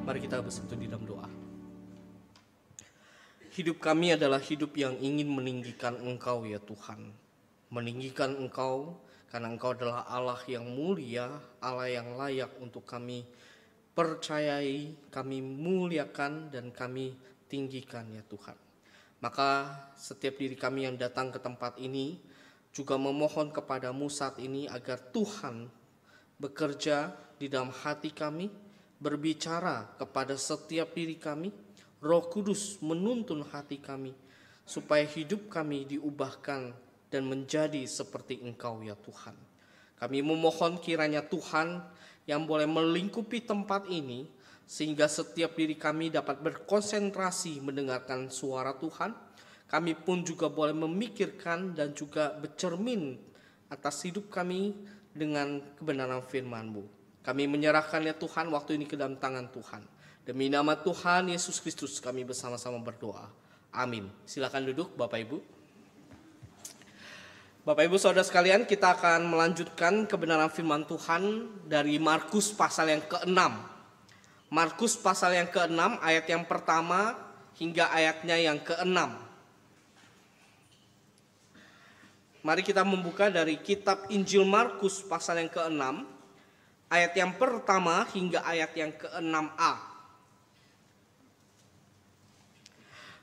Mari kita bersatu di dalam doa. Hidup kami adalah hidup yang ingin meninggikan Engkau ya Tuhan. Meninggikan Engkau karena Engkau adalah Allah yang mulia, Allah yang layak untuk kami percayai, kami muliakan dan kami tinggikan ya Tuhan. Maka setiap diri kami yang datang ke tempat ini juga memohon kepadamu saat ini agar Tuhan bekerja di dalam hati kami, berbicara kepada setiap diri kami, Roh Kudus menuntun hati kami, supaya hidup kami diubahkan dan menjadi seperti Engkau ya Tuhan. Kami memohon kiranya Tuhan yang boleh melingkupi tempat ini, sehingga setiap diri kami dapat berkonsentrasi mendengarkan suara Tuhan. Kami pun juga boleh memikirkan dan juga bercermin atas hidup kami dengan kebenaran firman-Mu. Kami menyerahkan ya Tuhan waktu ini ke dalam tangan Tuhan. Demi nama Tuhan Yesus Kristus kami bersama-sama berdoa. Amin. Silakan duduk Bapak Ibu. Bapak Ibu saudara sekalian, kita akan melanjutkan kebenaran firman Tuhan dari Markus pasal yang ke-6. Markus pasal yang ke-6 ayat yang pertama hingga ayatnya yang ke-6. Mari kita membuka dari kitab Injil Markus pasal yang ke-6. Ayat yang pertama hingga ayat yang ke-6a.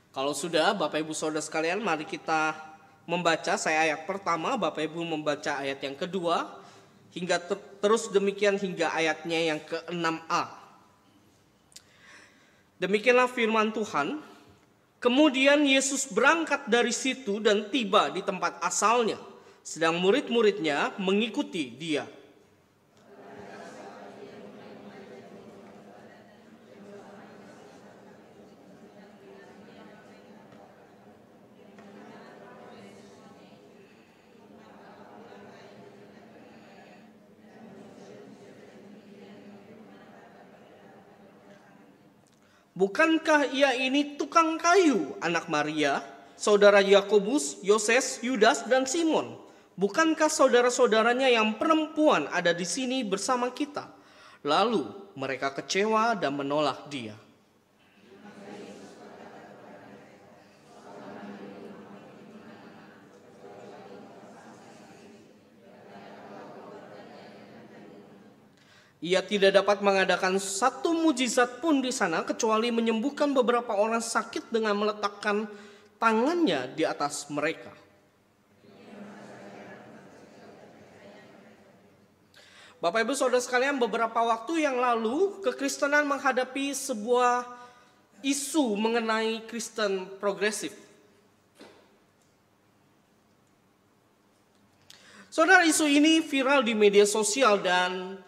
Kalau sudah Bapak Ibu Saudara sekalian, mari kita membaca. Saya ayat pertama, Bapak Ibu membaca ayat yang kedua, hingga terus demikian hingga ayatnya yang ke-6a. Demikianlah firman Tuhan. Kemudian Yesus berangkat dari situ dan tiba di tempat asalnya, sedang murid-muridnya mengikuti dia. Bukankah ia ini tukang kayu, anak Maria, saudara Yakobus, Yoses, Yudas, dan Simon? Bukankah saudara-saudaranya yang perempuan ada di sini bersama kita? Lalu mereka kecewa dan menolak dia. Ia tidak dapat mengadakan satu mujizat pun di sana kecuali menyembuhkan beberapa orang sakit dengan meletakkan tangannya di atas mereka. Bapak Ibu Saudara sekalian, beberapa waktu yang lalu kekristenan menghadapi sebuah isu mengenai Kristen progresif. Saudara, isu ini viral di media sosial dan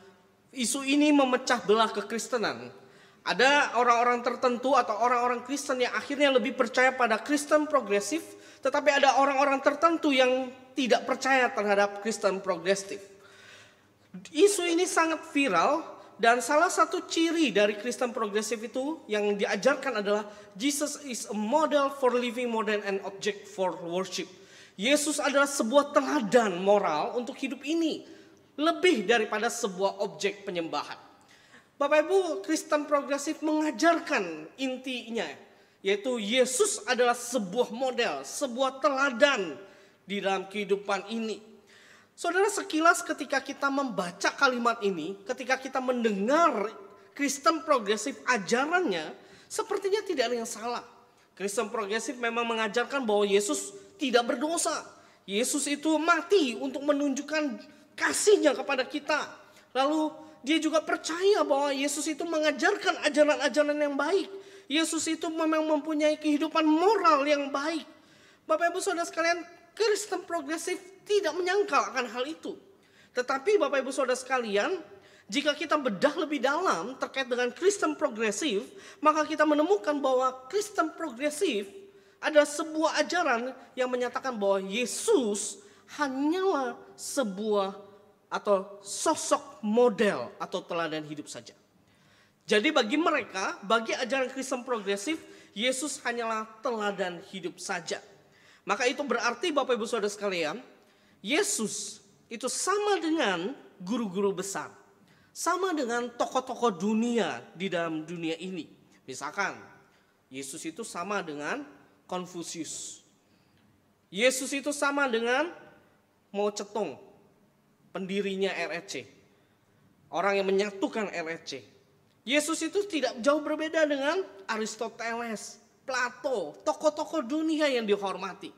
isu ini memecah belah kekristenan. Ada orang-orang tertentu atau orang-orang Kristen yang akhirnya lebih percaya pada Kristen progresif, tetapi ada orang-orang tertentu yang tidak percaya terhadap Kristen progresif. Isu ini sangat viral dan salah satu ciri dari Kristen progresif itu yang diajarkan adalah Jesus is a model for living more than an object for worship. Yesus adalah sebuah teladan moral untuk hidup ini, lebih daripada sebuah objek penyembahan. Bapak Ibu, Kristen progresif mengajarkan intinya, yaitu Yesus adalah sebuah model, sebuah teladan di dalam kehidupan ini. Saudara, sekilas ketika kita membaca kalimat ini, ketika kita mendengar Kristen progresif ajarannya, sepertinya tidak ada yang salah. Kristen progresif memang mengajarkan bahwa Yesus tidak berdosa. Yesus itu mati untuk menunjukkan kasihnya kepada kita. Lalu dia juga percaya bahwa Yesus itu mengajarkan ajaran-ajaran yang baik. Yesus itu memang mempunyai kehidupan moral yang baik. Bapak Ibu Saudara sekalian, Kristen progresif tidak menyangkal akan hal itu. Tetapi Bapak Ibu Saudara sekalian, jika kita bedah lebih dalam terkait dengan Kristen progresif, maka kita menemukan bahwa Kristen progresif adalah sebuah ajaran yang menyatakan bahwa Yesus hanyalah sebuah atau sosok model atau teladan hidup saja. Jadi bagi mereka, bagi ajaran Kristen progresif, Yesus hanyalah teladan hidup saja. Maka itu berarti Bapak Ibu Saudara sekalian, Yesus itu sama dengan guru-guru besar. Sama dengan tokoh-tokoh dunia di dalam dunia ini. Misalkan Yesus itu sama dengan Konfusius. Yesus itu sama dengan Mao Zedong, pendirinya RRC. Orang yang menyatukan RRC. Yesus itu tidak jauh berbeda dengan Aristoteles, Plato, tokoh-tokoh dunia yang dihormati.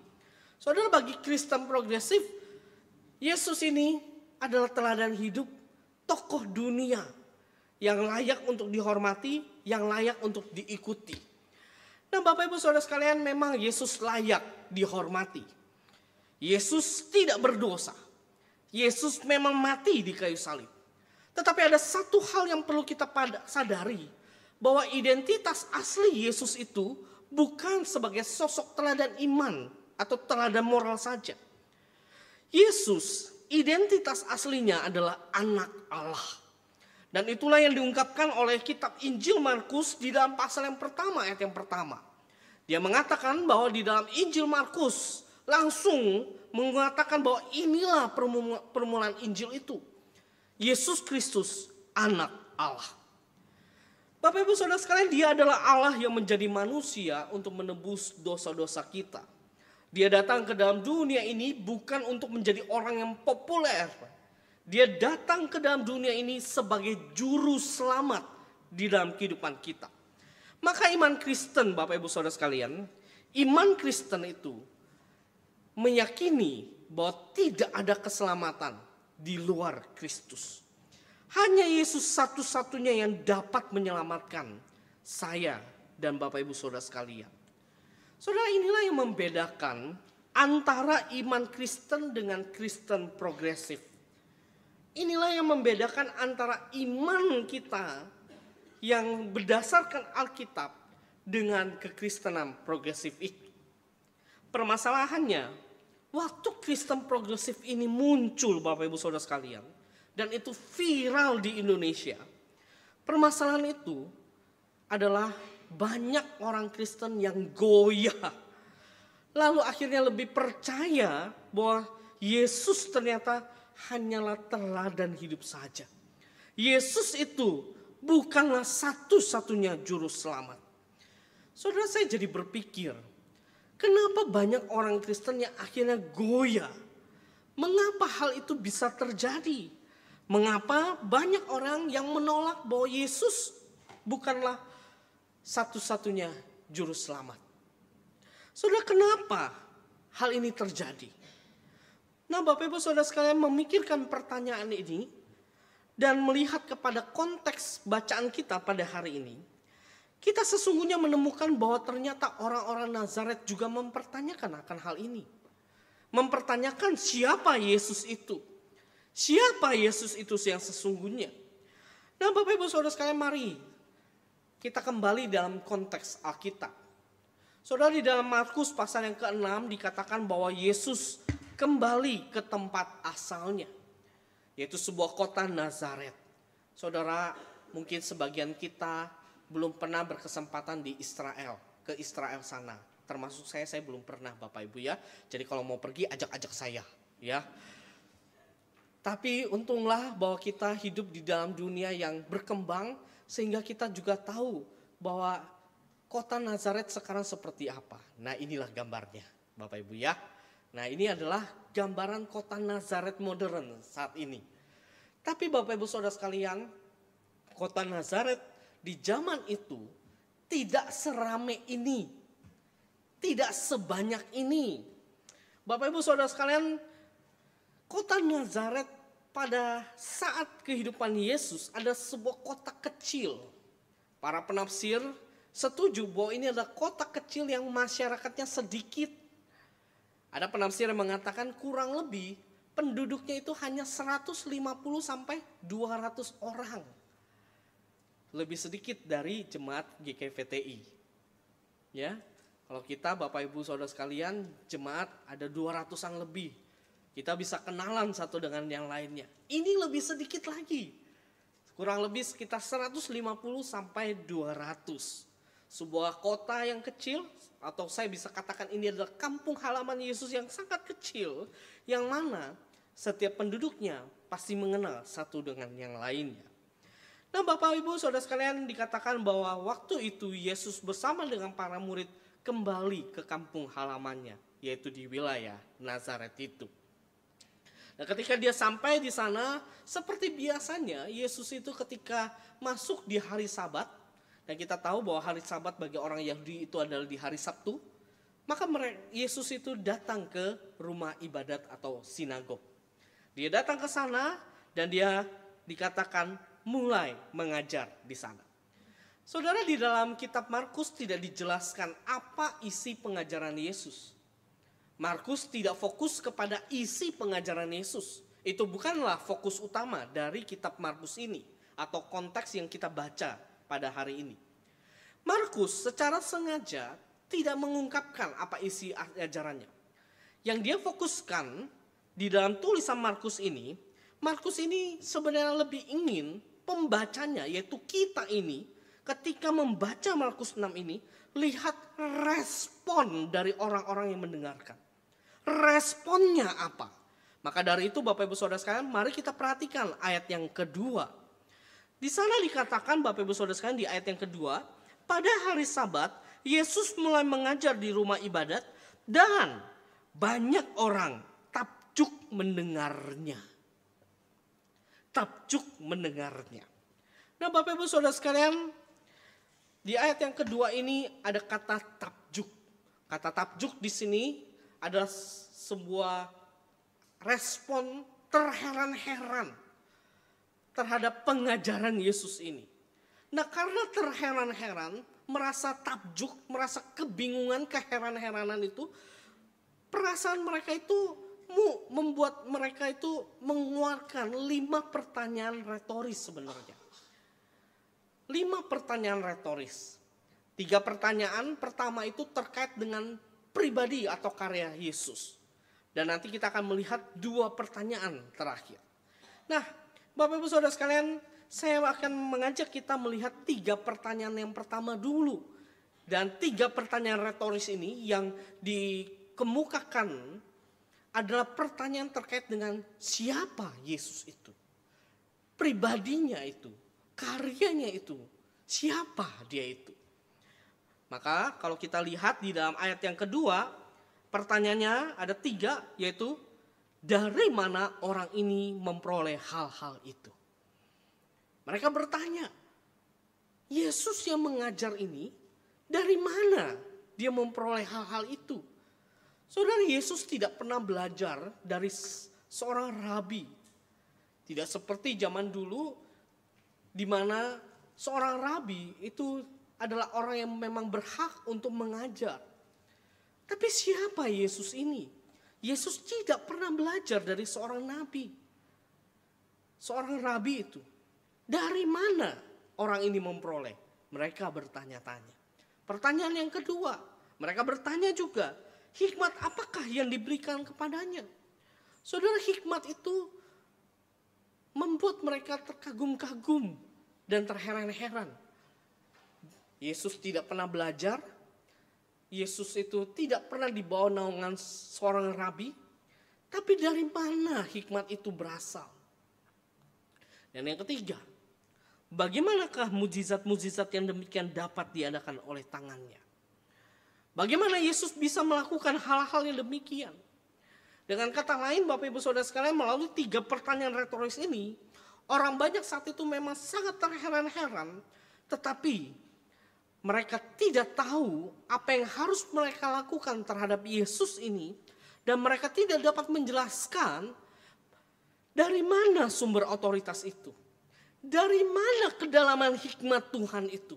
Saudara, bagi Kristen progresif, Yesus ini adalah teladan hidup tokoh dunia yang layak untuk dihormati, yang layak untuk diikuti. Nah, Bapak Ibu Saudara sekalian, memang Yesus layak dihormati. Yesus tidak berdosa. Yesus memang mati di kayu salib. Tetapi ada satu hal yang perlu kita sadari, bahwa identitas asli Yesus itu bukan sebagai sosok teladan iman atau teladan moral saja. Yesus, identitas aslinya adalah anak Allah. Dan itulah yang diungkapkan oleh kitab Injil Markus di dalam pasal yang pertama, ayat yang pertama. Dia mengatakan bahwa di dalam Injil Markus langsung mengatakan bahwa inilah permulaan Injil itu. Yesus Kristus, anak Allah. Bapak Ibu Saudara sekalian, dia adalah Allah yang menjadi manusia untuk menebus dosa-dosa kita. Dia datang ke dalam dunia ini bukan untuk menjadi orang yang populer. Dia datang ke dalam dunia ini sebagai juru selamat di dalam kehidupan kita. Maka iman Kristen, Bapak Ibu Saudara sekalian, iman Kristen itu meyakini bahwa tidak ada keselamatan di luar Kristus. Hanya Yesus satu-satunya yang dapat menyelamatkan saya dan Bapak Ibu Saudara sekalian. Saudara, inilah yang membedakan antara iman Kristen dengan Kristen progresif. Inilah yang membedakan antara iman kita yang berdasarkan Alkitab dengan kekristenan progresif itu. Permasalahannya, waktu Kristen progresif ini muncul, Bapak Ibu Saudara sekalian, dan itu viral di Indonesia. Permasalahan itu adalah banyak orang Kristen yang goyah. Lalu akhirnya lebih percaya bahwa Yesus ternyata hanyalah teladan hidup saja. Yesus itu bukanlah satu-satunya juru selamat. Saudara, saya jadi berpikir, kenapa banyak orang Kristen yang akhirnya goyah? Mengapa hal itu bisa terjadi? Mengapa banyak orang yang menolak bahwa Yesus bukanlah satu-satunya juru selamat? Saudara, kenapa hal ini terjadi? Nah, Bapak Ibu Saudara sekalian, memikirkan pertanyaan ini dan melihat kepada konteks bacaan kita pada hari ini, kita sesungguhnya menemukan bahwa ternyata orang-orang Nazaret juga mempertanyakan akan hal ini. Mempertanyakan siapa Yesus itu. Siapa Yesus itu yang sesungguhnya. Nah, Bapak Ibu Saudara sekalian, mari kita kembali dalam konteks Alkitab. Saudara, di dalam Markus pasal yang ke-6 dikatakan bahwa Yesus kembali ke tempat asalnya, yaitu sebuah kota Nazaret. Saudara, mungkin sebagian kita belum pernah berkesempatan di Israel, ke Israel sana. Termasuk saya belum pernah, Bapak Ibu ya. Jadi kalau mau pergi ajak-ajak saya ya. Tapi untunglah bahwa kita hidup di dalam dunia yang berkembang sehingga kita juga tahu bahwa kota Nazaret sekarang seperti apa. Nah, inilah gambarnya, Bapak Ibu ya. Nah, ini adalah gambaran kota Nazaret modern saat ini. Tapi Bapak Ibu Saudara sekalian, kota Nazaret di zaman itu tidak serame ini. Tidak sebanyak ini. Bapak Ibu Saudara sekalian, kota Nazaret pada saat kehidupan Yesus ada sebuah kota kecil. Para penafsir setuju bahwa ini adalah kota kecil yang masyarakatnya sedikit. Ada penafsir yang mengatakan kurang lebih penduduknya itu hanya 150 sampai 200 orang. Lebih sedikit dari jemaat GKVTI. Ya. Kalau kita Bapak Ibu Saudara sekalian, jemaat ada 200-an lebih. Kita bisa kenalan satu dengan yang lainnya. Ini lebih sedikit lagi. Kurang lebih sekitar 150 sampai 200. Sebuah kota yang kecil, atau saya bisa katakan ini adalah kampung halaman Yesus yang sangat kecil, yang mana setiap penduduknya pasti mengenal satu dengan yang lainnya. Nah Bapak Ibu Saudara sekalian, dikatakan bahwa waktu itu Yesus bersama dengan para murid kembali ke kampung halamannya, yaitu di wilayah Nazaret itu. Nah ketika dia sampai di sana, seperti biasanya Yesus itu ketika masuk di hari Sabat, dan kita tahu bahwa hari Sabat bagi orang Yahudi itu adalah di hari Sabtu, maka Yesus itu datang ke rumah ibadat atau sinagog. Dia datang ke sana dan dia dikatakan mulai mengajar di sana. Saudara, di dalam kitab Markus tidak dijelaskan apa isi pengajaran Yesus. Markus tidak fokus kepada isi pengajaran Yesus. Itu bukanlah fokus utama dari kitab Markus ini atau konteks yang kita baca pada hari ini. Markus secara sengaja tidak mengungkapkan apa isi ajarannya. Yang dia fokuskan di dalam tulisan Markus ini sebenarnya lebih ingin pembacanya, yaitu kita ini, ketika membaca Markus 6 ini, lihat respon dari orang-orang yang mendengarkan. Responnya apa? Maka dari itu Bapak Ibu Saudara sekalian, mari kita perhatikan ayat yang kedua. Di sana dikatakan Bapak Ibu Saudara sekalian di ayat yang kedua, pada hari Sabat Yesus mulai mengajar di rumah ibadat dan banyak orang takjub mendengarnya. Takjub mendengarnya. Nah Bapak Ibu Saudara sekalian, di ayat yang kedua ini ada kata takjub. Kata takjub di sini adalah sebuah respon terheran-heran terhadap pengajaran Yesus ini. Nah karena terheran-heran, merasa takjub, merasa kebingungan, keheran-heranan itu, perasaan mereka itu membuat mereka itu mengeluarkan 5 pertanyaan retoris sebenarnya. 5 pertanyaan retoris. 3 pertanyaan pertama itu terkait dengan pribadi atau karya Yesus. Dan nanti kita akan melihat 2 pertanyaan terakhir. Nah, Bapak Ibu Saudara sekalian, saya akan mengajak kita melihat 3 pertanyaan yang pertama dulu. Dan 3 pertanyaan retoris ini yang dikemukakan adalah pertanyaan terkait dengan siapa Yesus itu. Pribadinya itu, karyanya itu, siapa dia itu. Maka kalau kita lihat di dalam ayat yang kedua, pertanyaannya ada 3, yaitu dari mana orang ini memperoleh hal-hal itu. Mereka bertanya, Yesus yang mengajar ini, dari mana dia memperoleh hal-hal itu? Saudara, Yesus tidak pernah belajar dari seorang rabi. Tidak seperti zaman dulu, di mana seorang rabi itu adalah orang yang memang berhak untuk mengajar. Tapi siapa Yesus ini? Yesus tidak pernah belajar dari seorang nabi. Seorang rabi itu. Dari mana orang ini memperoleh? Mereka bertanya-tanya. Pertanyaan yang kedua, mereka bertanya juga, hikmat apakah yang diberikan kepadanya? Saudara, hikmat itu membuat mereka terkagum-kagum dan terheran-heran. Yesus tidak pernah belajar. Yesus itu tidak pernah dibawa naungan seorang rabi. Tapi dari mana hikmat itu berasal? Dan yang ketiga, bagaimanakah mujizat-mujizat yang demikian dapat diadakan oleh tangannya? Bagaimana Yesus bisa melakukan hal-hal yang demikian? Dengan kata lain, Bapak Ibu Saudara sekalian, melalui 3 pertanyaan retoris ini, orang banyak saat itu memang sangat terheran-heran, tetapi mereka tidak tahu apa yang harus mereka lakukan terhadap Yesus ini, dan mereka tidak dapat menjelaskan dari mana sumber otoritas itu, dari mana kedalaman hikmat Tuhan itu,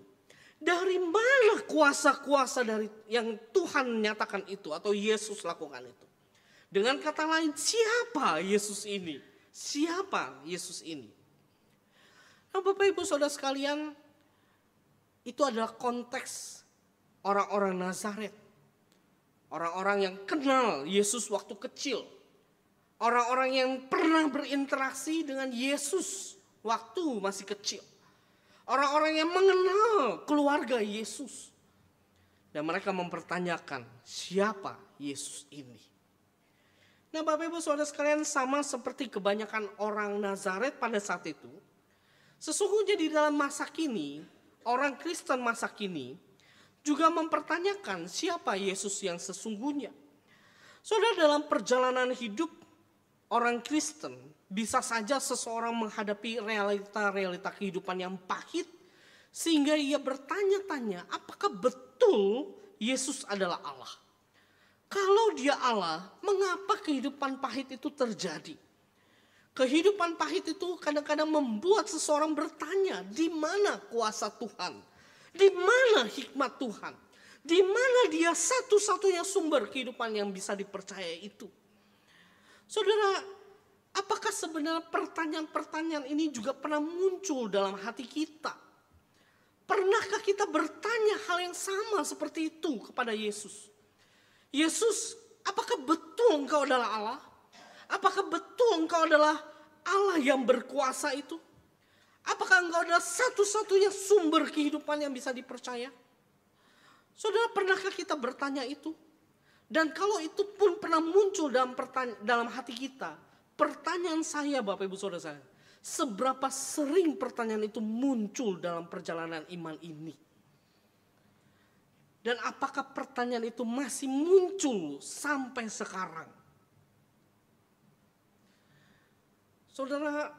dari mana kuasa-kuasa dari yang Tuhan nyatakan itu atau Yesus lakukan itu. Dengan kata lain, siapa Yesus ini? Siapa Yesus ini? Nah, Bapak Ibu Saudara sekalian, itu adalah konteks orang-orang Nazaret. Orang-orang yang kenal Yesus waktu kecil. Orang-orang yang pernah berinteraksi dengan Yesus waktu masih kecil. Orang-orang yang mengenal keluarga Yesus. Dan mereka mempertanyakan, siapa Yesus ini? Nah, Bapak Ibu Saudara sekalian, sama seperti kebanyakan orang Nazaret pada saat itu, Sesungguhnya di dalam masa kini, orang Kristen masa kini juga mempertanyakan siapa Yesus yang sesungguhnya. Saudara, dalam perjalanan hidup orang Kristen, bisa saja seseorang menghadapi realita-realita kehidupan yang pahit, sehingga ia bertanya-tanya, apakah betul Yesus adalah Allah? Kalau dia Allah, mengapa kehidupan pahit itu terjadi? Kehidupan pahit itu kadang-kadang membuat seseorang bertanya, di mana kuasa Tuhan? Di mana hikmat Tuhan? Di mana dia satu-satunya sumber kehidupan yang bisa dipercaya itu? Saudara, apakah sebenarnya pertanyaan-pertanyaan ini juga pernah muncul dalam hati kita? Pernahkah kita bertanya hal yang sama seperti itu kepada Yesus? Yesus, apakah betul engkau adalah Allah? Apakah betul engkau adalah Allah yang berkuasa itu? Apakah engkau adalah satu-satunya sumber kehidupan yang bisa dipercaya? Saudara, pernahkah kita bertanya itu? Dan kalau itu pun pernah muncul dalam hati kita, pertanyaan saya Bapak Ibu Saudara saya, seberapa sering pertanyaan itu muncul dalam perjalanan iman ini? Dan apakah pertanyaan itu masih muncul sampai sekarang? Saudara,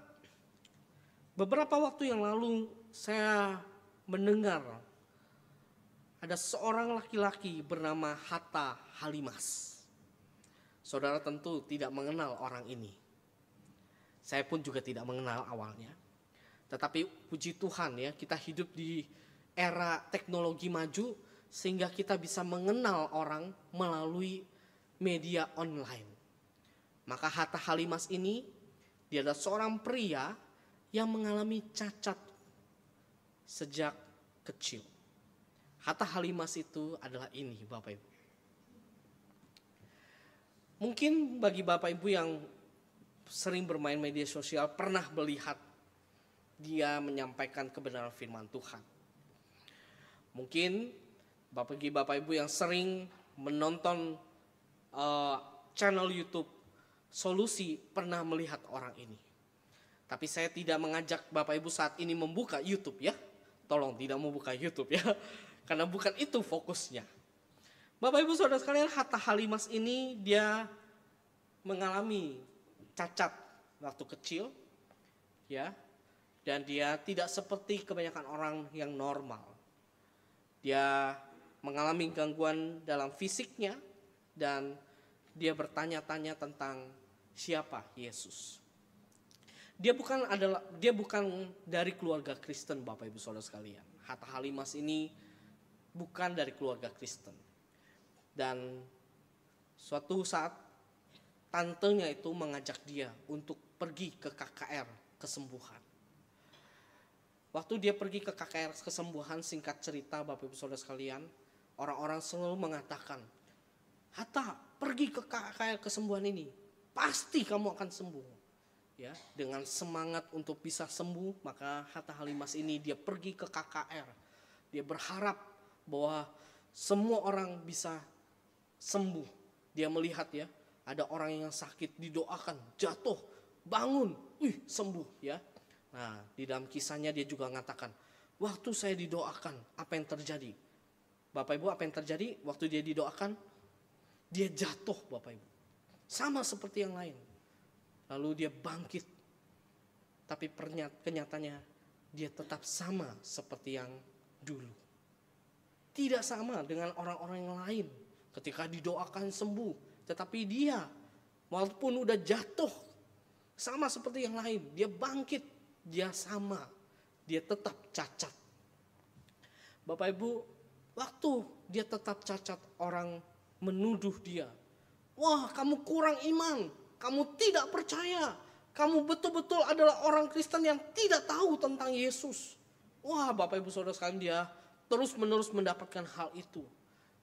beberapa waktu yang lalu saya mendengar ada seorang laki-laki bernama Hatta Halimas. Saudara tentu tidak mengenal orang ini. Saya pun juga tidak mengenal awalnya. Tetapi puji Tuhan ya, kita hidup di era teknologi maju sehingga kita bisa mengenal orang melalui media online. Maka Hatta Halimas ini, dia adalah seorang pria yang mengalami cacat sejak kecil. Hatta Halimas itu adalah ini Bapak Ibu. Mungkin bagi Bapak Ibu yang sering bermain media sosial pernah melihat dia menyampaikan kebenaran firman Tuhan. Mungkin bagi Bapak Ibu yang sering menonton channel YouTube Solusi pernah melihat orang ini. Tapi saya tidak mengajak Bapak Ibu saat ini membuka YouTube ya. Tolong tidak membuka YouTube ya. Karena bukan itu fokusnya. Bapak Ibu Saudara sekalian, Hatta Halimas ini dia mengalami cacat waktu kecil ya. Dan dia tidak seperti kebanyakan orang yang normal. Dia mengalami gangguan dalam fisiknya dan dia bertanya-tanya tentang siapa Yesus. Dia bukan dari keluarga Kristen Bapak Ibu Saudara sekalian. Hatta Halimas ini bukan dari keluarga Kristen. Dan suatu saat tantenya itu mengajak dia untuk pergi ke KKR kesembuhan. Waktu dia pergi ke KKR kesembuhan, singkat cerita Bapak Ibu Saudara sekalian, orang-orang selalu mengatakan, Hatta, pergi ke KKR kesembuhan ini, pasti kamu akan sembuh. Ya, dengan semangat untuk bisa sembuh, maka Hatta Halimas ini dia pergi ke KKR. Dia berharap bahwa semua orang bisa sembuh. Dia melihat ya, ada orang yang sakit didoakan, jatuh, bangun, sembuh ya. Nah, di dalam kisahnya dia juga mengatakan, waktu saya didoakan, apa yang terjadi? Bapak Ibu, apa yang terjadi waktu dia didoakan? Dia jatuh Bapak Ibu. Sama seperti yang lain. Lalu dia bangkit. Tapi kenyataannya dia tetap sama seperti yang dulu. Tidak sama dengan orang-orang yang lain. Ketika didoakan sembuh. Tetapi dia walaupun udah jatuh, sama seperti yang lain. Dia bangkit. Dia sama. Dia tetap cacat. Bapak Ibu, waktu dia tetap cacat, orang menuduh dia. Wah, kamu kurang iman, kamu tidak percaya, kamu betul-betul adalah orang Kristen yang tidak tahu tentang Yesus. Wah, Bapak Ibu Saudara sekalian, dia terus-menerus mendapatkan hal itu.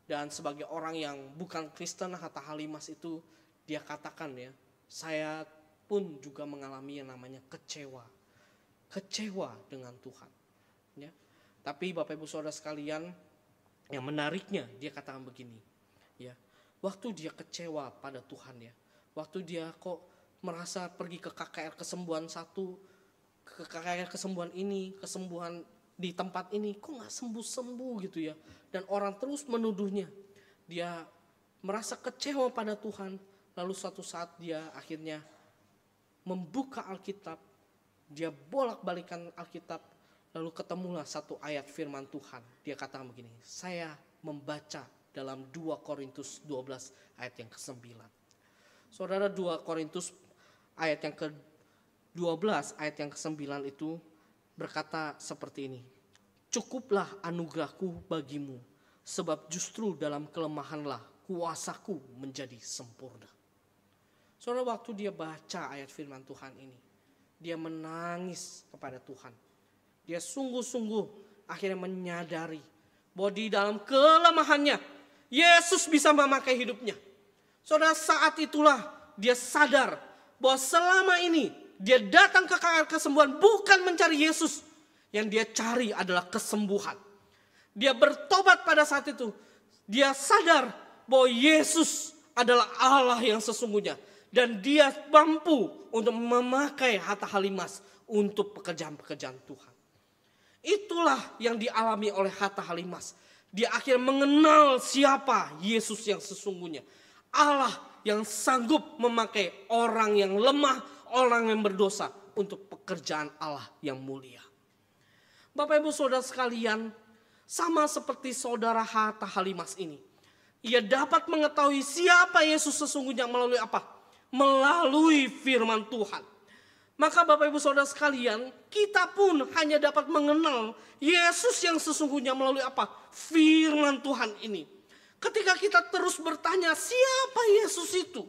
Dan sebagai orang yang bukan Kristen, Hatta Halimas itu dia katakan ya, saya pun juga mengalami yang namanya kecewa. Kecewa dengan Tuhan. Ya. Tapi Bapak Ibu Saudara sekalian, yang menariknya dia katakan begini. Ya, waktu dia kecewa pada Tuhan ya, waktu dia kok merasa pergi ke KKR kesembuhan satu, kayak kesembuhan ini, kesembuhan di tempat ini, kok nggak sembuh-sembuh gitu ya. Dan orang terus menuduhnya. Dia merasa kecewa pada Tuhan. Lalu suatu saat dia akhirnya membuka Alkitab. Dia bolak-balikan Alkitab. Lalu ketemulah satu ayat firman Tuhan. Dia katakan begini, saya membaca dalam 2 Korintus 12 ayat yang ke-9. Saudara, 2 Korintus ayat yang ke-12 ayat yang ke-9 itu berkata seperti ini. Cukuplah anugerahku bagimu, sebab justru dalam kelemahanlah kuasaku menjadi sempurna. Saudara, waktu dia baca ayat firman Tuhan ini, dia menangis kepada Tuhan. Dia sungguh-sungguh akhirnya menyadari bahwa di dalam kelemahannya Yesus bisa memakai hidupnya. Saudara, saat itulah dia sadar bahwa selama ini dia datang ke KKR kesembuhan bukan mencari Yesus. Yang dia cari adalah kesembuhan. Dia bertobat pada saat itu. Dia sadar bahwa Yesus adalah Allah yang sesungguhnya. Dan dia mampu untuk memakai Hatta Halimas untuk pekerjaan-pekerjaan Tuhan. Itulah yang dialami oleh Hatta Halimas. Dia akhirnya mengenal siapa Yesus yang sesungguhnya. Allah yang sanggup memakai orang yang lemah, orang yang berdosa untuk pekerjaan Allah yang mulia. Bapak Ibu Saudara sekalian, sama seperti saudara Hatta Halimas ini. Ia dapat mengetahui siapa Yesus sesungguhnya melalui apa? Melalui firman Tuhan. Maka Bapak Ibu Saudara sekalian, kita pun hanya dapat mengenal Yesus yang sesungguhnya melalui apa? Firman Tuhan ini. Ketika kita terus bertanya siapa Yesus itu?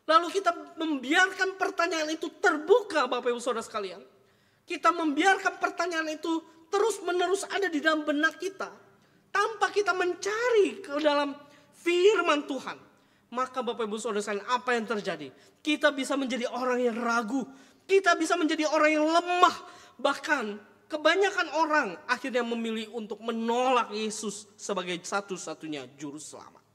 Lalu kita membiarkan pertanyaan itu terbuka Bapak Ibu Saudara sekalian. Kita membiarkan pertanyaan itu terus menerus ada di dalam benak kita. Tanpa kita mencari ke dalam firman Tuhan. Maka Bapak Ibu Saudara sekalian, apa yang terjadi? Kita bisa menjadi orang yang ragu. Kita bisa menjadi orang yang lemah. Bahkan kebanyakan orang akhirnya memilih untuk menolak Yesus sebagai satu-satunya juru selamat.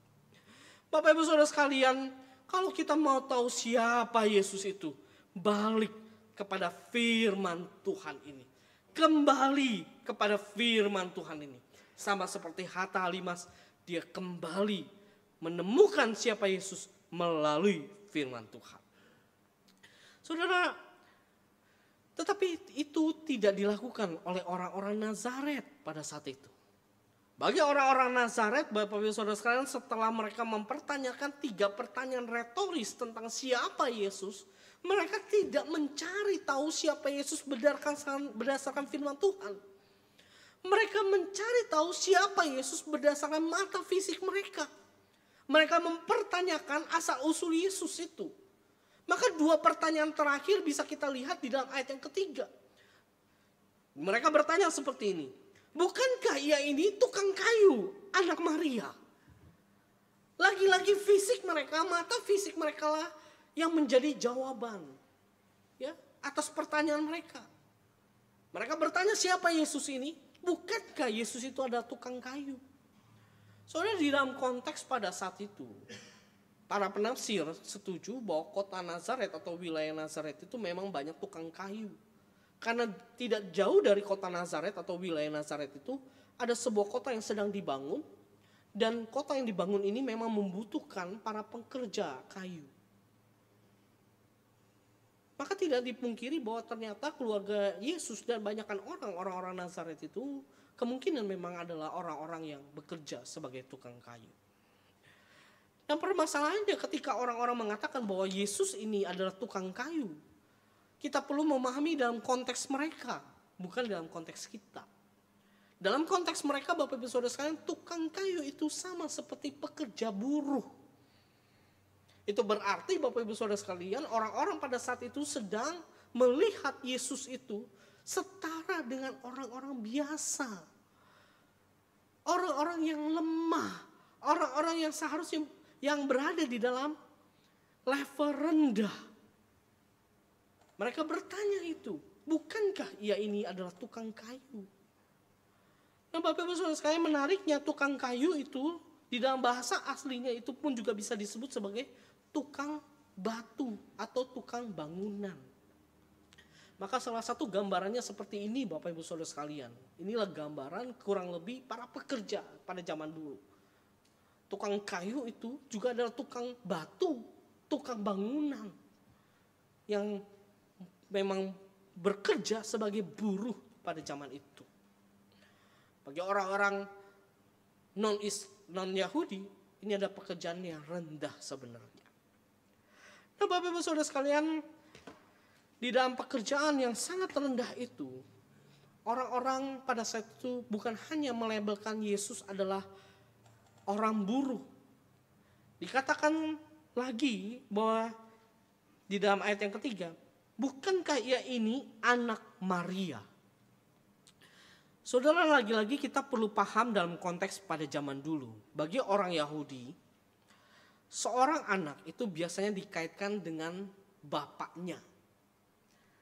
Bapak Ibu Saudara sekalian, kalau kita mau tahu siapa Yesus itu, balik kepada firman Tuhan ini. Kembali kepada firman Tuhan ini. Sama seperti Hatta Halimas, dia kembali menemukan siapa Yesus melalui firman Tuhan. Saudara, tetapi itu tidak dilakukan oleh orang-orang Nazaret pada saat itu. Bagi orang-orang Nazaret, Bapak Ibu Saudara sekalian, setelah mereka mempertanyakan 3 pertanyaan retoris tentang siapa Yesus, mereka tidak mencari tahu siapa Yesus berdasarkan firman Tuhan. Mereka mencari tahu siapa Yesus berdasarkan mata fisik mereka. Mereka mempertanyakan asal-usul Yesus itu. Maka 2 pertanyaan terakhir bisa kita lihat di dalam ayat yang ketiga. Mereka bertanya seperti ini. Bukankah ia ini tukang kayu, anak Maria? Lagi-lagi fisik mereka, mata fisik mereka lah yang menjadi jawaban ya atas pertanyaan mereka. Mereka bertanya siapa Yesus ini? Bukankah Yesus itu adalah tukang kayu? Soalnya di dalam konteks pada saat itu, para penafsir setuju bahwa kota Nazaret atau wilayah Nazaret itu memang banyak tukang kayu. Karena tidak jauh dari kota Nazaret atau wilayah Nazaret itu ada sebuah kota yang sedang dibangun. Dan kota yang dibangun ini memang membutuhkan para pekerja kayu. Maka tidak dipungkiri bahwa ternyata keluarga Yesus dan banyakkan orang-orang Nazaret itu kemungkinan memang adalah orang-orang yang bekerja sebagai tukang kayu. Dan permasalahannya ketika orang-orang mengatakan bahwa Yesus ini adalah tukang kayu, kita perlu memahami dalam konteks mereka, bukan dalam konteks kita. Dalam konteks mereka, Bapak Ibu Saudara sekalian, tukang kayu itu sama seperti pekerja buruh. Itu berarti Bapak Ibu Saudara sekalian, orang-orang pada saat itu sedang melihat Yesus itu setara dengan orang-orang biasa. Orang-orang yang lemah, orang-orang yang seharusnya yang berada di dalam level rendah. Mereka bertanya itu, bukankah ia ini adalah tukang kayu? Nah Bapak Ibu Saudara sekalian, menariknya tukang kayu itu di dalam bahasa aslinya itu pun juga bisa disebut sebagai tukang batu atau tukang bangunan. Maka salah satu gambarannya seperti ini Bapak Ibu Saudara sekalian. Inilah gambaran kurang lebih para pekerja pada zaman dulu. Tukang kayu itu juga adalah tukang batu, tukang bangunan. Yang memang bekerja sebagai buruh pada zaman itu. Bagi orang-orang non-Yahudi, ini ada pekerjaan yang rendah sebenarnya. Nah Bapak Ibu Saudara sekalian, di dalam pekerjaan yang sangat rendah itu, orang-orang pada saat itu bukan hanya melabelkan Yesus adalah orang buruh. Dikatakan lagi bahwa di dalam ayat yang ketiga, bukankah ia ini anak Maria? Saudara, lagi-lagi kita perlu paham dalam konteks pada zaman dulu. Bagi orang Yahudi, seorang anak itu biasanya dikaitkan dengan bapaknya.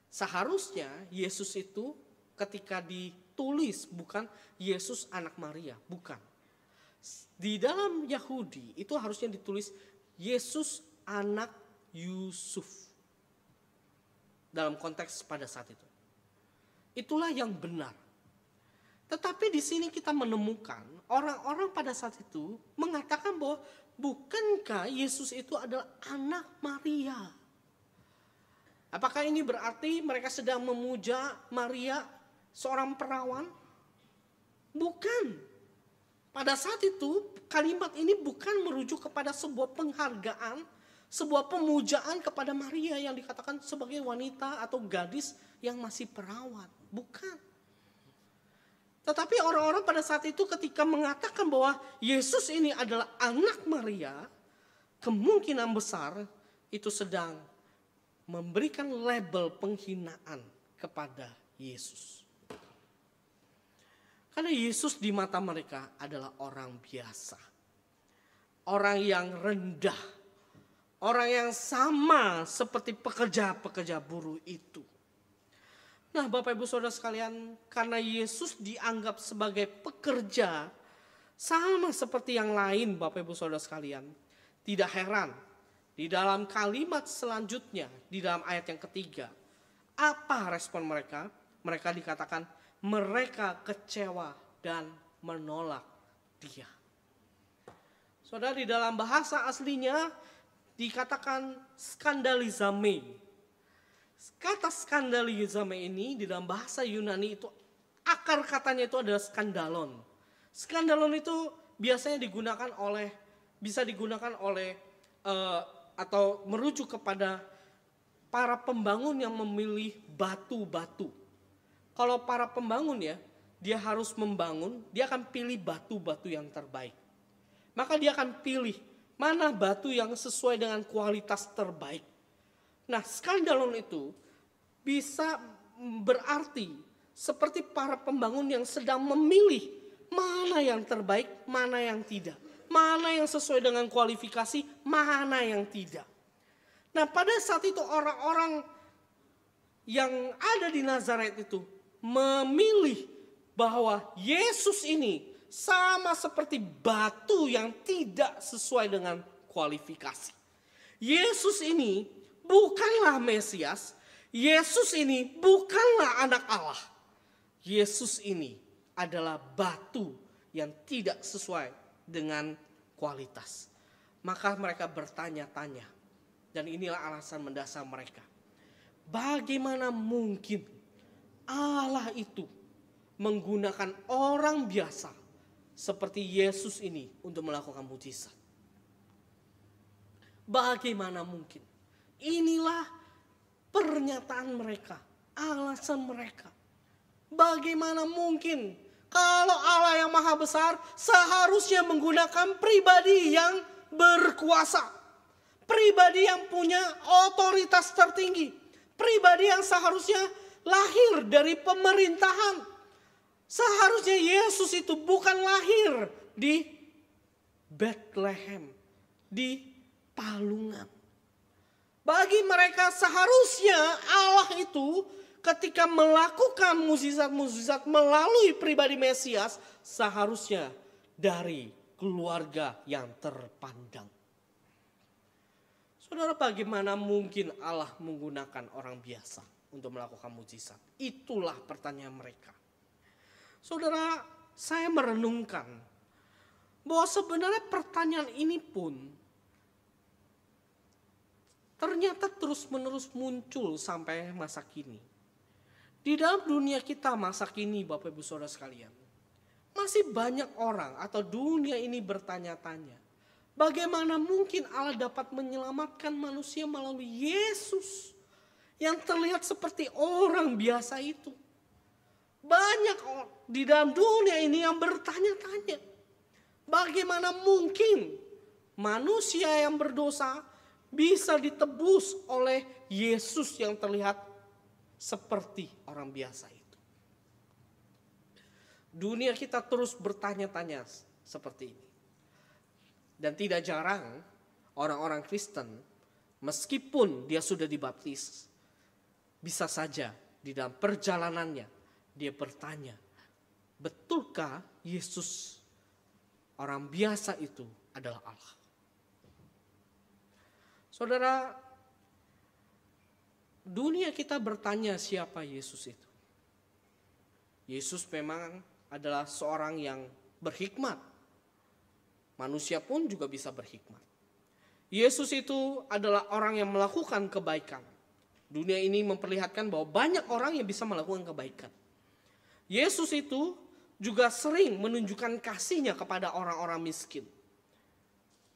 Seharusnya Yesus itu ketika ditulis bukan Yesus anak Maria, bukan. Di dalam Yahudi itu harusnya ditulis Yesus anak Yusuf. Dalam konteks pada saat itu. Itulah yang benar. Tetapi di sini kita menemukan orang-orang pada saat itu mengatakan bahwa bukankah Yesus itu adalah anak Maria? Apakah ini berarti mereka sedang memuja Maria, seorang perawan? Bukan. Pada saat itu kalimat ini bukan merujuk kepada sebuah penghargaan, sebuah pemujaan kepada Maria yang dikatakan sebagai wanita atau gadis yang masih perawan. Bukan. Tetapi orang-orang pada saat itu ketika mengatakan bahwa Yesus ini adalah anak Maria, kemungkinan besar itu sedang memberikan label penghinaan kepada Yesus. Karena Yesus di mata mereka adalah orang biasa. Orang yang rendah. Orang yang sama seperti pekerja-pekerja buruh itu. Nah Bapak Ibu Saudara sekalian, karena Yesus dianggap sebagai pekerja sama seperti yang lain Bapak Ibu Saudara sekalian. Tidak heran di dalam kalimat selanjutnya, di dalam ayat yang ketiga, apa respon mereka? Mereka dikatakan mereka kecewa dan menolak dia. Saudara, di dalam bahasa aslinya dikatakan skandalizame. Kata skandalizame ini di dalam bahasa Yunani itu akar katanya itu adalah skandalon. Skandalon itu biasanya bisa digunakan oleh atau merujuk kepada para pembangun yang memilih batu-batu. Kalau para pembangun ya, dia harus membangun, dia akan pilih batu-batu yang terbaik. Maka dia akan pilih mana batu yang sesuai dengan kualitas terbaik. Nah, skandalon itu bisa berarti seperti para pembangun yang sedang memilih mana yang terbaik, mana yang tidak. Mana yang sesuai dengan kualifikasi, mana yang tidak. Nah, pada saat itu orang-orang yang ada di Nazaret itu memilih bahwa Yesus ini sama seperti batu yang tidak sesuai dengan kualifikasi. Yesus ini bukanlah Mesias, Yesus ini bukanlah anak Allah. Yesus ini adalah batu yang tidak sesuai dengan kualitas. Maka mereka bertanya-tanya. Dan inilah alasan mendasar mereka. Bagaimana mungkin Allah itu menggunakan orang biasa seperti Yesus ini untuk melakukan mujizat? Bagaimana mungkin? Inilah pernyataan mereka, alasan mereka. Bagaimana mungkin? Kalau Allah yang maha besar seharusnya menggunakan pribadi yang berkuasa. Pribadi yang punya otoritas tertinggi. Pribadi yang seharusnya lahir dari pemerintahan. Seharusnya Yesus itu bukan lahir di Bethlehem, di Palungan. Bagi mereka seharusnya Allah itu ketika melakukan mukjizat-mukjizat melalui pribadi Mesias, seharusnya dari keluarga yang terpandang. Saudara, bagaimana mungkin Allah menggunakan orang biasa? untuk melakukan mujizat? Itulah pertanyaan mereka. Saudara, saya merenungkan bahwa sebenarnya pertanyaan ini pun ternyata terus-menerus muncul sampai masa kini. Di dalam dunia kita masa kini, Bapak Ibu Saudara sekalian, masih banyak orang atau dunia ini bertanya-tanya, bagaimana mungkin Allah dapat menyelamatkan manusia melalui Yesus yang terlihat seperti orang biasa itu. Banyak di dalam dunia ini yang bertanya-tanya, bagaimana mungkin manusia yang berdosa bisa ditebus oleh Yesus yang terlihat seperti orang biasa itu. Dunia kita terus bertanya-tanya seperti ini. Dan tidak jarang orang-orang Kristen, meskipun dia sudah dibaptis, bisa saja di dalam perjalanannya dia bertanya, betulkah Yesus orang biasa itu adalah Allah? Saudara, dunia kita bertanya siapa Yesus itu. Yesus memang adalah seorang yang berhikmat. Manusia pun juga bisa berhikmat. Yesus itu adalah orang yang melakukan kebaikan. Dunia ini memperlihatkan bahwa banyak orang yang bisa melakukan kebaikan. Yesus itu juga sering menunjukkan kasihnya kepada orang-orang miskin.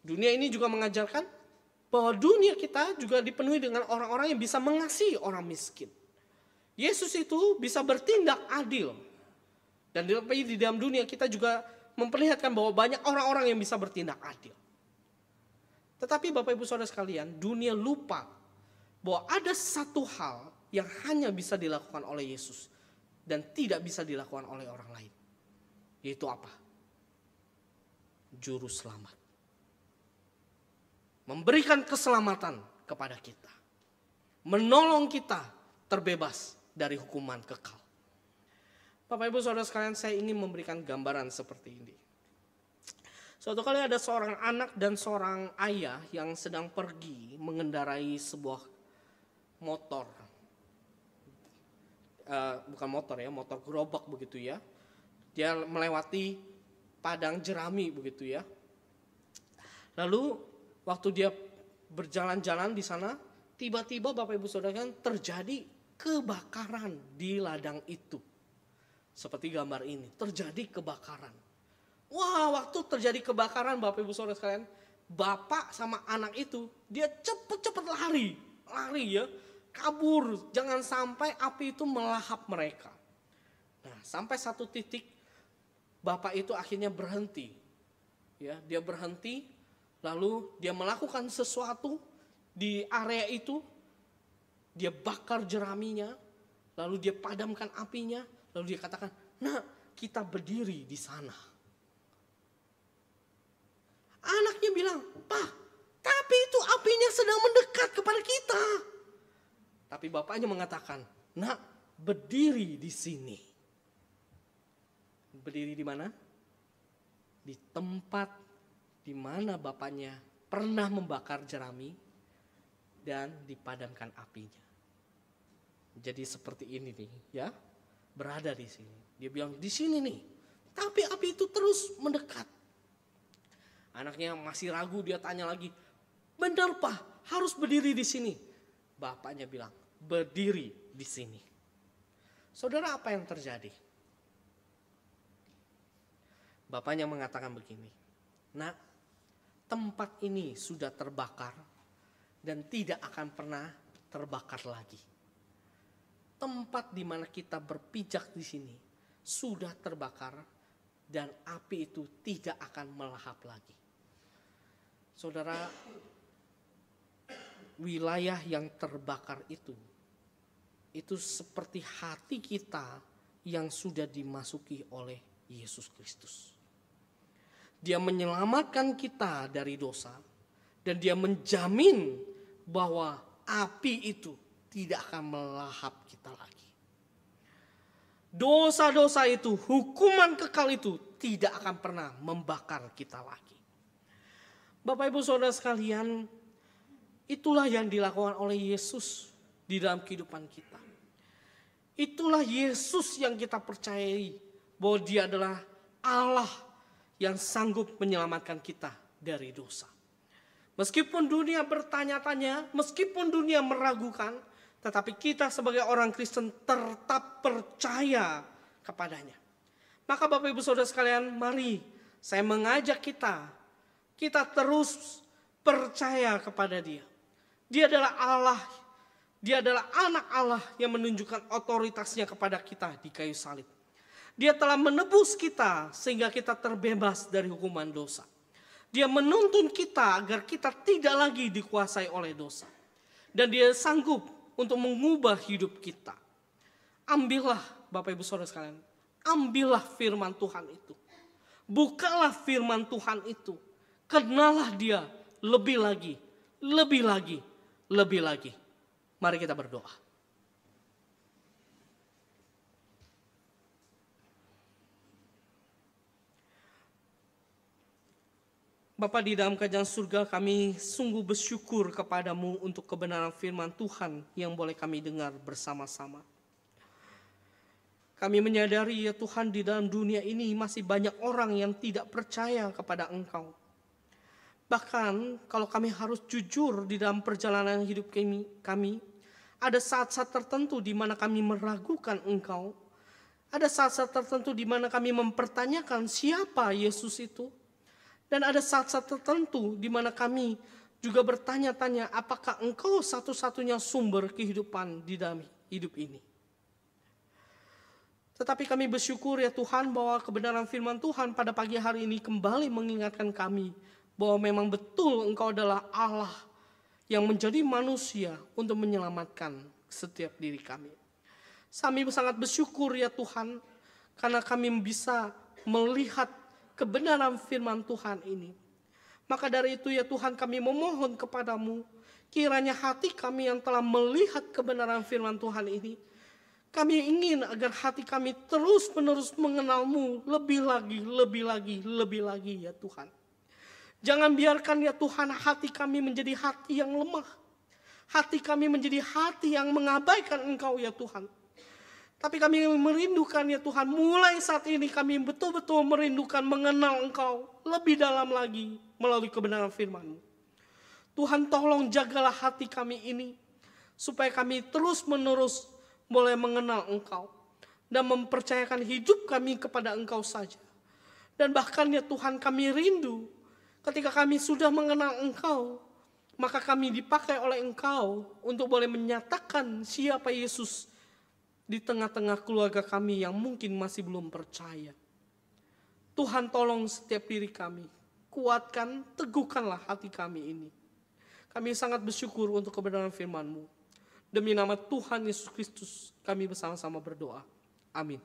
Dunia ini juga mengajarkan bahwa dunia kita juga dipenuhi dengan orang-orang yang bisa mengasihi orang miskin. Yesus itu bisa bertindak adil. Dan di dalam dunia kita juga memperlihatkan bahwa banyak orang-orang yang bisa bertindak adil. Tetapi Bapak Ibu Saudara sekalian, dunia lupa bahwa ada satu hal yang hanya bisa dilakukan oleh Yesus dan tidak bisa dilakukan oleh orang lain. Yaitu apa? Juru selamat. Memberikan keselamatan kepada kita. Menolong kita terbebas dari hukuman kekal. Bapak Ibu Saudara sekalian, saya ingin memberikan gambaran seperti ini. Suatu kali ada seorang anak dan seorang ayah yang sedang pergi mengendarai sebuah motor. Bukan motor ya, motor gerobak begitu ya. Dia melewati padang jerami begitu ya. Lalu waktu dia berjalan-jalan di sana, tiba-tiba Bapak Ibu Saudara kan terjadi kebakaran di ladang itu. Seperti gambar ini, terjadi kebakaran. Wah, waktu terjadi kebakaran Bapak Ibu Saudara sekalian, bapak sama anak itu dia cepet-cepet lari ya, kabur, jangan sampai api itu melahap mereka. Nah, sampai satu titik bapak itu akhirnya berhenti. Ya, dia berhenti, lalu dia melakukan sesuatu di area itu. Dia bakar jeraminya, lalu dia padamkan apinya, lalu dia katakan, "Nah, kita berdiri di sana." Anaknya bilang, "Pak, tapi itu apinya sedang mendekat kepada kita." Tapi bapaknya mengatakan, "Nak, berdiri di sini." Berdiri di mana? Di tempat di mana bapaknya pernah membakar jerami dan dipadamkan apinya. Jadi seperti ini nih, ya. Berada di sini. Dia bilang, "Di sini nih." Tapi api itu terus mendekat. Anaknya masih ragu, dia tanya lagi, "Benar Pak, harus berdiri di sini?" Bapaknya bilang, "Berdiri di sini." Saudara, apa yang terjadi? Bapaknya mengatakan begini, "Nak, tempat ini sudah terbakar dan tidak akan pernah terbakar lagi. Tempat di mana kita berpijak di sini sudah terbakar dan api itu tidak akan melahap lagi." Saudara, wilayah yang terbakar itu seperti hati kita yang sudah dimasuki oleh Yesus Kristus. Dia menyelamatkan kita dari dosa dan dia menjamin bahwa api itu tidak akan melahap kita lagi. Dosa-dosa itu, hukuman kekal itu tidak akan pernah membakar kita lagi. Bapak Ibu Saudara sekalian, itulah yang dilakukan oleh Yesus di dalam kehidupan kita. Itulah Yesus yang kita percayai, bahwa Dia adalah Allah yang sanggup menyelamatkan kita dari dosa. Meskipun dunia bertanya-tanya, meskipun dunia meragukan, tetapi kita sebagai orang Kristen tetap percaya kepadanya. Maka Bapak Ibu Saudara sekalian, mari saya mengajak kita terus percaya kepada Dia. Dia adalah Allah, Dia adalah anak Allah yang menunjukkan otoritasnya kepada kita di kayu salib. Dia telah menebus kita sehingga kita terbebas dari hukuman dosa. Dia menuntun kita agar kita tidak lagi dikuasai oleh dosa. Dan Dia sanggup untuk mengubah hidup kita. Ambillah Bapak Ibu Saudara sekalian, ambillah firman Tuhan itu. Bukalah firman Tuhan itu. Kenalah Dia lebih lagi, lebih lagi, lebih lagi. Mari kita berdoa. Bapa di dalam kerajaan surga, kami sungguh bersyukur kepadamu untuk kebenaran firman Tuhan yang boleh kami dengar bersama-sama. Kami menyadari ya Tuhan, di dalam dunia ini masih banyak orang yang tidak percaya kepada Engkau. Bahkan kalau kami harus jujur di dalam perjalanan hidup kami, ada saat-saat tertentu di mana kami meragukan Engkau. Ada saat-saat tertentu di mana kami mempertanyakan siapa Yesus itu. Dan ada saat-saat tertentu di mana kami juga bertanya-tanya apakah Engkau satu-satunya sumber kehidupan di dalam hidup ini. Tetapi kami bersyukur ya Tuhan bahwa kebenaran firman Tuhan pada pagi hari ini kembali mengingatkan kami bahwa memang betul Engkau adalah Allah yang menjadi manusia untuk menyelamatkan setiap diri kami. Kami sangat bersyukur ya Tuhan karena kami bisa melihat kebenaran firman Tuhan ini. Maka dari itu ya Tuhan, kami memohon kepadamu, kiranya hati kami yang telah melihat kebenaran firman Tuhan ini, kami ingin agar hati kami terus-menerus mengenalmu lebih lagi, lebih lagi, lebih lagi ya Tuhan. Jangan biarkan ya Tuhan hati kami menjadi hati yang lemah. Hati kami menjadi hati yang mengabaikan Engkau ya Tuhan. Tapi kami merindukan ya Tuhan, mulai saat ini kami betul-betul merindukan mengenal Engkau lebih dalam lagi melalui kebenaran firman-Mu. Tuhan tolong jagalah hati kami ini, supaya kami terus-menerus boleh mengenal Engkau dan mempercayakan hidup kami kepada Engkau saja. Dan bahkan ya Tuhan, kami rindu ketika kami sudah mengenal Engkau, maka kami dipakai oleh Engkau untuk boleh menyatakan siapa Yesus di tengah-tengah keluarga kami yang mungkin masih belum percaya. Tuhan tolong setiap diri kami, kuatkan, teguhkanlah hati kami ini. Kami sangat bersyukur untuk kebenaran firman-Mu. Demi nama Tuhan Yesus Kristus kami bersama-sama berdoa. Amin.